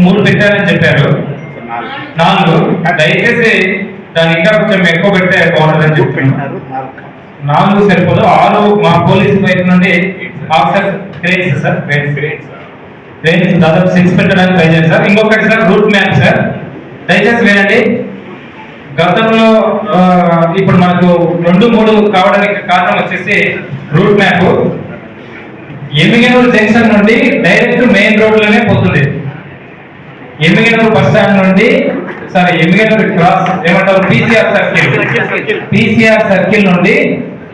మూడు పెట్టారని చెప్పారు, 4. దయచేసి దాని ఇంకా కొంచెం ఎక్కువ పెడితే బాగుంటుందని చెప్తున్నారు. 4 సరిపోదు, 6 మా పోలీసు వైపు నుండి ఆఫీసర్ క్రేట్స్ సార్, క్రేట్స్ దాదాపు 6 పెట్టడానికి ట్రై చేయండి సార్. ఇంకొకటి సార్, రూట్ మ్యాప్ సార్, దయచేసి వినండి. గతంలో ఇప్పుడు మనకు 2-3 కావడానికి కారణం వచ్చేసి రూట్ మ్యాప్ ఎమ్మిగనూరు జంక్షన్ నుండి డైరెక్ట్ మెయిన్ రోడ్లోనే పోతుంది. ఎమ్మిగనూరు బస్ స్టాండ్ నుండి ఎమ్మిగనూరు క్రాస్ ఏమంటారు పీసీఆర్ సర్కిల్ నుండి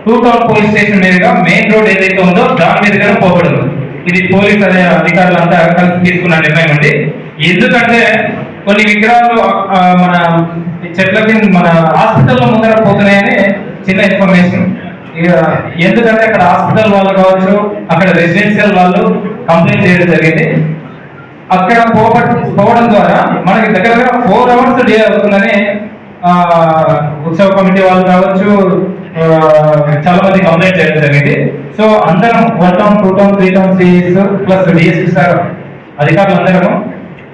2 టౌన్ పోలీస్ స్టేషన్ మీదుగా మెయిన్ రోడ్ ఏదైతే ఉందో దాని మీదుగానే పోకూడదు. ఇది పోలీస్ అధికారులంతా కలిసి తీసుకున్న నిర్ణయం అండి. ఎందుకంటే కొన్ని విగ్రహాలు మన చెట్లకి మన హాస్పిటల్లో ముందర పోతున్నాయని చిన్న ఇన్ఫర్మేషన్. ఎందుకంటే అక్కడ హాస్పిటల్ వాళ్ళు కావచ్చు, అక్కడ రెసిడెన్షియల్ వాళ్ళు కంప్లైంట్ చేయడం జరిగింది. అక్కడ పోవడం ద్వారా మనకి దగ్గరగా 4 hours డే అవుతుందని ఉత్సవ కమిటీ వాళ్ళు కావచ్చు చాలా మంది కంప్లైంట్ చేయడం జరిగింది. సో అందరం 1 town 2 town 3 town CIs plus DSP sir అధికారులు అందరము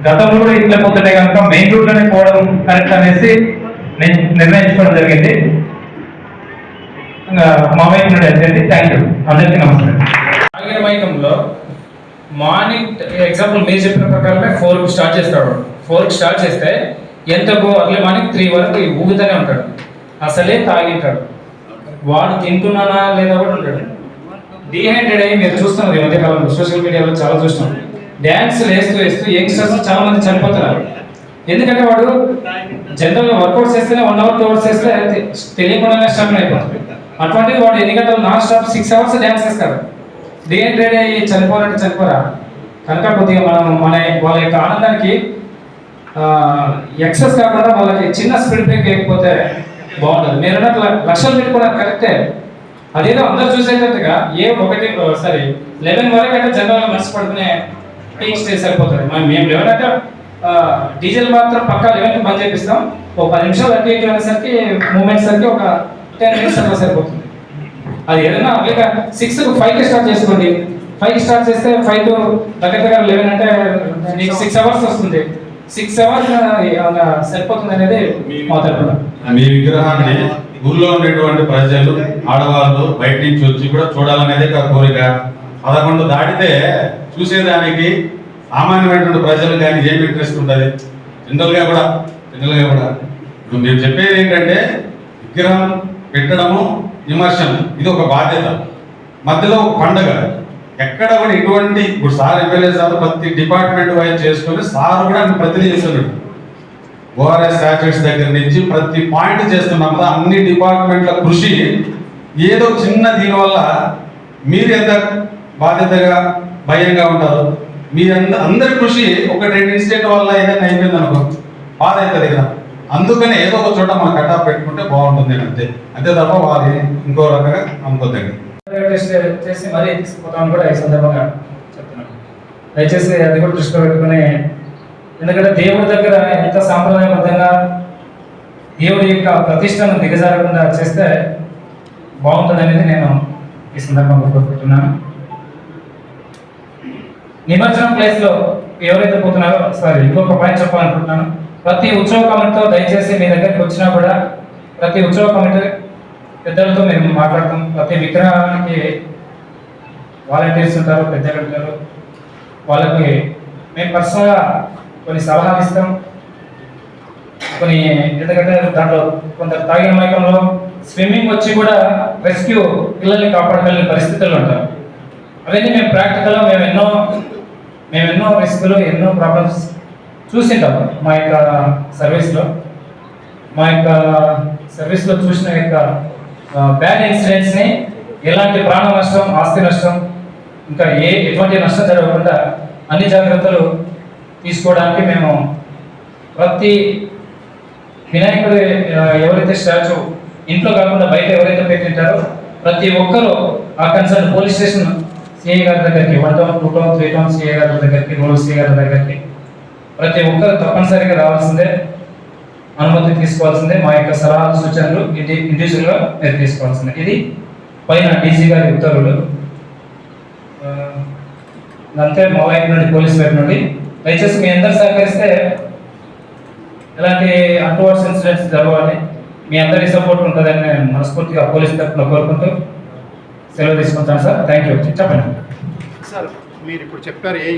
గతంలో కూడా ఇట్లా పోతుంటే కనుక మెయిన్ రూట్ లోనే పోవడం కరెక్ట్ అనేసి నిర్ణయించుకోవడం జరిగింది. మా వైపు నుండి అయితే థ్యాంక్ యూ, అందరికీ నమస్కారం. మైకంలో మార్నింగ్ ఎగ్జాంపుల్ మీరు చెప్పిన ప్రకారమే 4కి స్టార్ట్ చేస్తాడు. 4కి స్టార్ట్ చేస్తే ఎంతకు అర్లీ మార్నింగ్ 3 వరకు ఊగుతూనే ఉంటాడు, అసలే తాగింటాడు. వాడు తింటున్నానా లేదా కూడా ఉంటాడు. డీహైడ్రేట్ అయ్యి మీరు చూస్తున్నారు ఈ మధ్యకాలంలో సోషల్ మీడియాలో చాలా చూస్తున్నాం. డ్యాన్స్ వేస్తూ యంగ్స్టర్స్ చాలా మంది చనిపోతున్నారు. ఎందుకంటే వాడు జనరల్గా వర్కౌట్స్ చేస్తేనే 1 hour 2 hours చేస్తే తెలియకుండానే స్టార్ట్ అయిపోతుంది. అటువంటిది వాడు ఎన్ని గంటలు నాన్ స్టాప్ 6 hours డ్యాన్స్ చేస్తాడు. డీహైడ్రేట్ అయ్యి చనిపోవాలంటే చనిపోరా కనుక కొద్దిగా మనం వాళ్ళ యొక్క ఆనందానికి ఎక్సెస్ కాకుండా వాళ్ళకి చిన్న స్పీడ్ బ్రేక్ వేయకపోతే బాగుంటుంది. మీరు అన్నట్లు లక్షలు పెట్టుకోవడానికి కరెక్టే, అదేదో అందరూ చూసేటట్టుగా 11 వరకు అంటే జనరల్గా మనసు పడుకునే పీక్ స్టేజ్ సరిపోతుంది. మేము 11 అంటే డీజిల్ మాత్రం పక్కా 11కి బంద్ చేపిస్తాం. ఒక 10 నిమిషాలు అటు ఇటు అనేసరికి మూమెంట్ సరికి ఒక 10 minutes అట్లా సరిపోతుంది. అది ఏదైనా లేక 6కి 5కి స్టార్ట్ చేసుకోండి. 5కి స్టార్ట్ చేస్తే 5 to దగ్గర 11 అంటే మీకు 6 hours వస్తుంది. 6 hours సరిపోతుంది అనేది మా తరపున. మీ విగ్రహాన్ని ఊళ్ళో ఉండేటువంటి ప్రజలు ఆడవాళ్ళు బయట నుంచి వచ్చి కూడా చూడాలనేది కోరిక. 11 దాటితే చూసేదానికి సామాన్యమైనటువంటి ప్రజలు కానీ ఏమి ఇంట్రెస్ట్ ఉంటుంది. జనరల్గా కూడా మీరు చెప్పేది ఏంటంటే విగ్రహం పెట్టడము విమర్శనం ఇది ఒక బాధ్యత, మధ్యలో ఒక పండుగ. ఎక్కడ కూడా ఇటువంటి ఇప్పుడు సార్ ఎమ్మెల్యే సార్ ప్రతి డిపార్ట్మెంట్ వైజ్ చేసుకొని సార్ కూడా ప్రతిదీ చేస్తున్నాడు. ఓఆర్ఎస్ స్టాచ్యూట్స్ దగ్గర నుంచి ప్రతి పాయింట్ చేస్తున్నాం కదా. అన్ని డిపార్ట్మెంట్ల కృషి ఏదో చిన్న దీనివల్ల మీరు ఎంత బాధ్యతగా భయంగా ఉంటారు. మీ అందరి కృషి ఒక 2 ఇన్సిడెంట్ వల్ల ఏదైనా అయిపోయింది అనుకో బాధ అవుతుంది కదా. అందుకని ఏదో ఒక చోట మనం కటాఫ్ పెట్టుకుంటే బాగుంటుంది అంతే తప్ప వారి ఇంకో రకంగా అనుకోద్దండి. చేసి మరీ తీసుకుపోతామని కూడా ఈ సందర్భంగా చెప్తున్నాను. దయచేసి అది కూడా దృష్టిలో పెట్టుకుని, ఎందుకంటే దేవుడి దగ్గర ఎంత సాంప్రదాయబద్ధంగా దేవుడి యొక్క ప్రతిష్టను దిగజారకుండా చేస్తే బాగుంటుంది అనేది నేను ఈ సందర్భంగా కోరుకుంటున్నాను. నిమజ్జనం ప్లేస్లో ఎవరైతే పోతున్నారో ఇంకొక పాయింట్ చెప్పాలనుకుంటున్నాను. ప్రతి ఉత్సవ కమిటీతో దయచేసి మీ దగ్గరికి వచ్చినా కూడా ప్రతి ఉత్సవ కమిటీ పెద్దలతో మేము మాట్లాడతాం. ప్రతి విగ్రహానికి వాలంటీర్స్ ఉంటారు, పెద్దలు ఉంటారు. వాళ్ళకి మేము పర్సనల్గా కొన్ని సలహాలు ఇస్తాం. కొన్ని ఎందుకంటే దాంట్లో కొంత తాగిన మైకంలో స్విమ్మింగ్ వచ్చి కూడా రెస్క్యూ పిల్లల్ని కాపాడగలిగిన పరిస్థితుల్లో ఉంటారు. అవన్నీ మేము ప్రాక్టికల్గా మేము ఎన్నో రిస్కులు ఎన్నో ప్రాబ్లమ్స్ చూసింటాం మా యొక్క సర్వీస్లో చూసిన యొక్క బ్యాడ్ ఇన్సిడెంట్స్ని ఎలాంటి ప్రాణ నష్టం, ఆస్తి నష్టం, ఇంకా ఎటువంటి నష్టం జరగకుండా అన్ని జాగ్రత్తలు తీసుకోవడానికి మేము ప్రతి వినాయకుడు ఎవరైతే స్టాచ్యూ ఇంట్లో కాకుండా బయట ఎవరైతే పెట్టింటారో ప్రతి ఒక్కరూ ఆ కన్సర్న్ పోలీస్ స్టేషన్ సిఐ గారి దగ్గరికి 1 టౌన్ 2 టౌన్ 3 టౌన్ సిఐ గారి దగ్గరికి రూరల్ సిఐ గారి దగ్గరికి ప్రతి ఒక్కరు తప్పనిసరిగా రావాల్సిందే, అనుమతి తీసుకోవాల్సిందే. మా యొక్క సలహాలు సూచనలు ఇండివిజువల్గా మీరు తీసుకోవాల్సిందే. ఇది పైన డీసీ గారి ఉత్తర్వులు. అంతే మా వైపు నుండి పోలీస్ వైపు నుండి దయచేసి మీ అందరు సహకరిస్తే ఇలాంటి అన్టువర్డ్స్ ఇన్సిడెంట్స్ జరగాలని మీ అందరి సపోర్ట్ ఉంటుందని నేను మనస్ఫూర్తిగా పోలీస్ తరఫున కోరుకుంటూ సెలవు తీసుకుంటాను సార్. Thank you. చెప్పండి సార్. మీరు ఇప్పుడు చెప్పారు ఏ